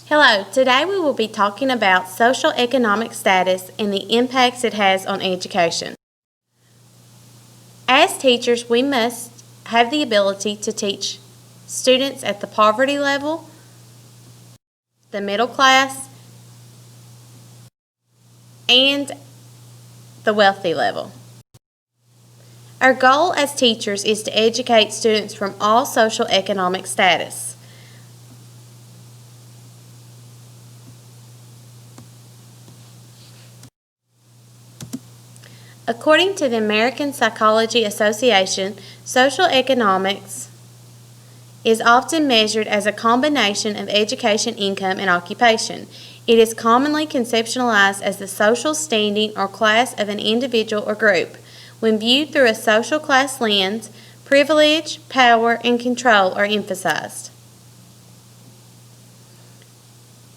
Hello, today we will be talking about socioeconomic status and the impacts it has on education. As teachers, we must have the ability to teach students at the poverty level, the middle class, and the wealthy level. Our goal as teachers is to educate students from all socioeconomic status. According to the American Psychology Association, social economics is often measured as a combination of education, income, and occupation. It is commonly conceptualized as the social standing or class of an individual or group. When viewed through a social class lens, privilege, power, and control are emphasized.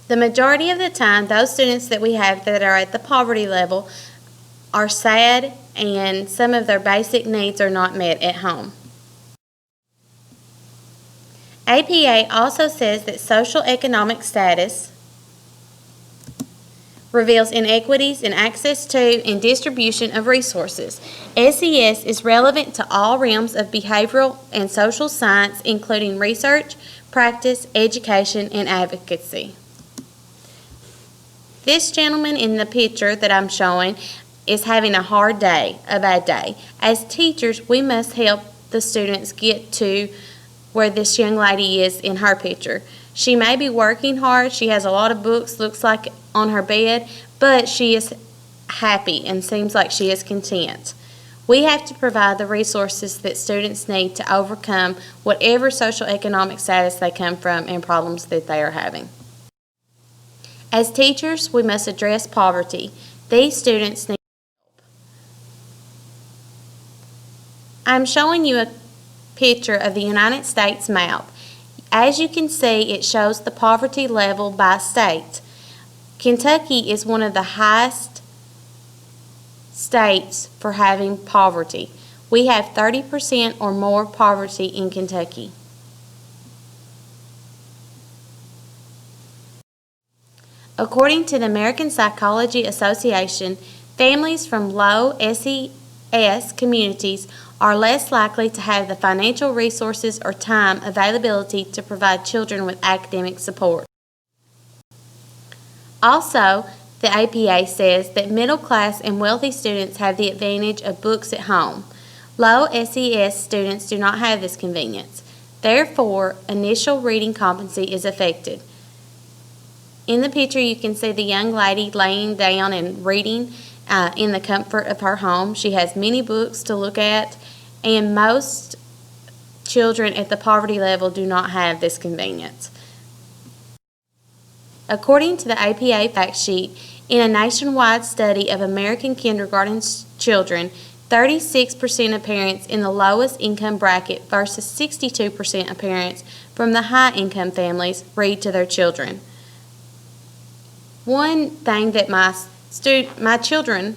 The majority of the time, those students that we have that are at the poverty level are sad, and some of their basic needs are not met at home. APA also says that social economic status reveals inequities in access to and distribution of resources. SES is relevant to all realms of behavioral and social science, including research, practice, education, and advocacy. This gentleman in the picture that I'm showing is having a hard day, a bad day. As teachers, we must help the students get to where this young lady is in her picture. She may be working hard, she has a lot of books, looks like on her bed, but she is happy and seems like she is content. We have to provide the resources that students need to overcome whatever social economic status they come from and problems that they are having. As teachers, we must address poverty. These students need I'm showing you a picture of the United States map. As you can see, it shows the poverty level by state. Kentucky is one of the highest states for having poverty. We have 30% or more poverty in Kentucky. According to the American Psychology Association, families from low SES communities are less likely to have the financial resources or time availability to provide children with academic support. Also, the APA says that middle class and wealthy students have the advantage of books at home. Low SES students do not have this convenience. Therefore, initial reading competency is affected. In the picture, you can see the young lady laying down and reading in the comfort of her home. She has many books to look at, and most children at the poverty level do not have this convenience. According to the APA fact sheet, in a nationwide study of American kindergarten children, 36% of parents in the lowest income bracket versus 62% of parents from the high income families read to their children. One thing that my children,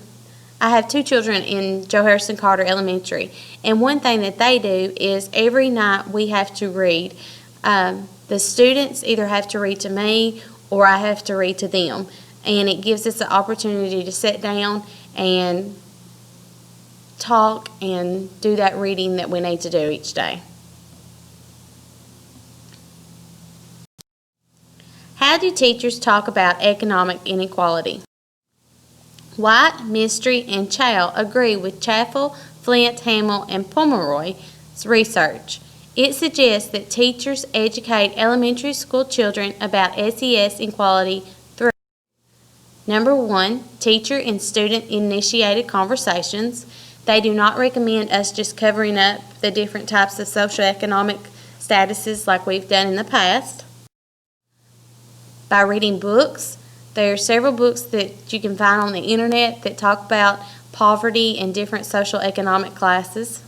I have two children in Joe Harrison Carter Elementary, and one thing that they do is every night we have to read. The students either have to read to me or I have to read to them, and it gives us the opportunity to sit down and talk and do that reading that we need to do each day. How do teachers talk about economic inequality? White, Mystery, and Chow agree with Chaffel, Flint, Hamill, and Pomeroy's research. It suggests that teachers educate elementary school children about SES equality through Number 1, teacher and student initiated conversations. They do not recommend us just covering up the different types of socioeconomic statuses like we've done in the past. By reading books. There are several books that you can find on the internet that talk about poverty and different social economic classes.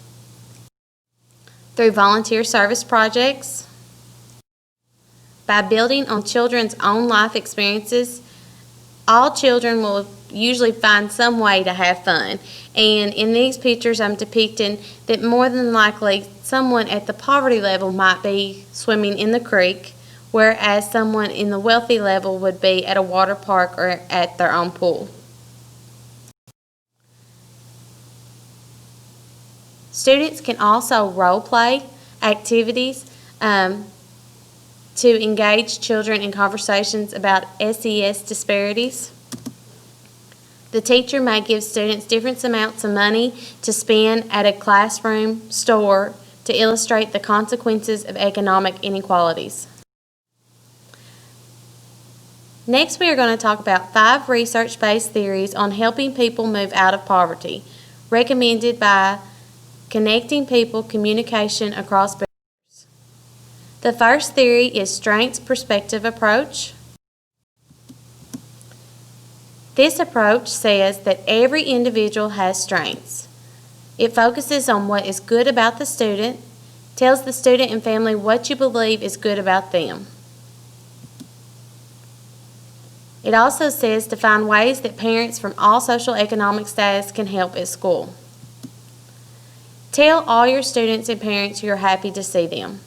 Through volunteer service projects. By building on children's own life experiences. All children will usually find some way to have fun. And in these pictures I'm depicting that more than likely someone at the poverty level might be swimming in the creek, whereas someone in the wealthy level would be at a water park or at their own pool. Students can also role play activities to engage children in conversations about SES disparities. The teacher may give students different amounts of money to spend at a classroom store to illustrate the consequences of economic inequalities. Next, we are going to talk about 5 research-based theories on helping people move out of poverty, recommended by Connecting People Communication Across Barriers. The first theory is Strengths Perspective Approach. This approach says that every individual has strengths. It focuses on what is good about the student, tells the student and family what you believe is good about them. It also says to find ways that parents from all social economic status can help at school. Tell all your students and parents you're happy to see them.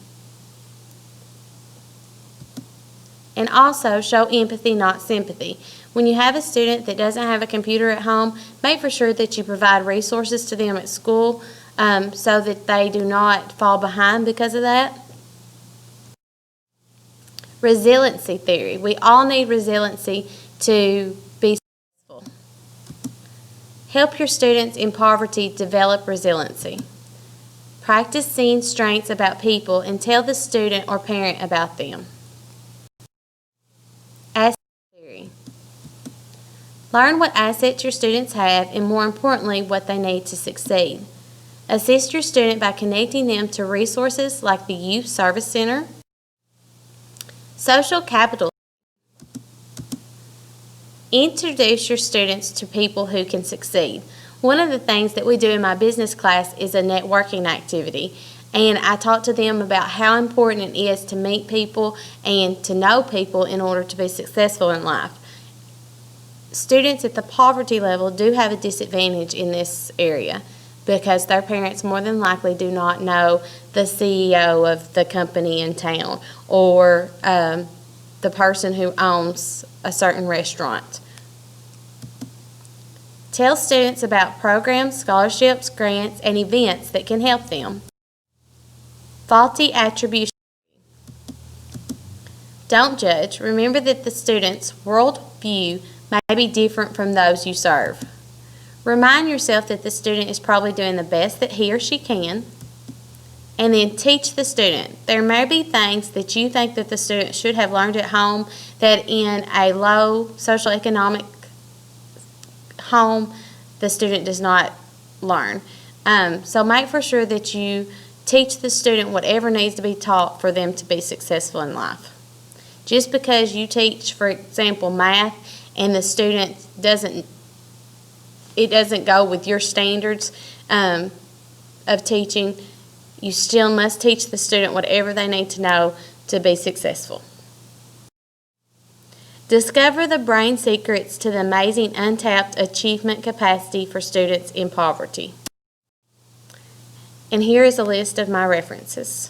And also show empathy, not sympathy. When you have a student that doesn't have a computer at home, make for sure that you provide resources to them at school so that they do not fall behind because of that. Resiliency theory. We all need resiliency to be successful. Help your students in poverty develop resiliency. Practice seeing strengths about people and tell the student or parent about them. Asset theory. Learn what assets your students have and, more importantly, what they need to succeed. Assist your student by connecting them to resources like the Youth Service Center. Social capital. Introduce your students to people who can succeed. One of the things that we do in my business class is a networking activity, and I talk to them about how important it is to meet people and to know people in order to be successful in life. Students at the poverty level do have a disadvantage in this area because their parents more than likely do not know the CEO of the company in town or the person who owns a certain restaurant. Tell students about programs, scholarships, grants, and events that can help them. Faulty attribution. Don't judge. Remember that the student's worldview may be different from those you serve. Remind yourself that the student is probably doing the best that he or she can, and then teach the student. There may be things that you think that the student should have learned at home that in a low socioeconomic home the student does not learn. So make for sure that you teach the student whatever needs to be taught for them to be successful in life. Just because you teach, for example, math and the student doesn't go with your standards of teaching, you still must teach the student whatever they need to know to be successful. Discover the brain secrets to the amazing untapped achievement capacity for students in poverty. And here is a list of my references.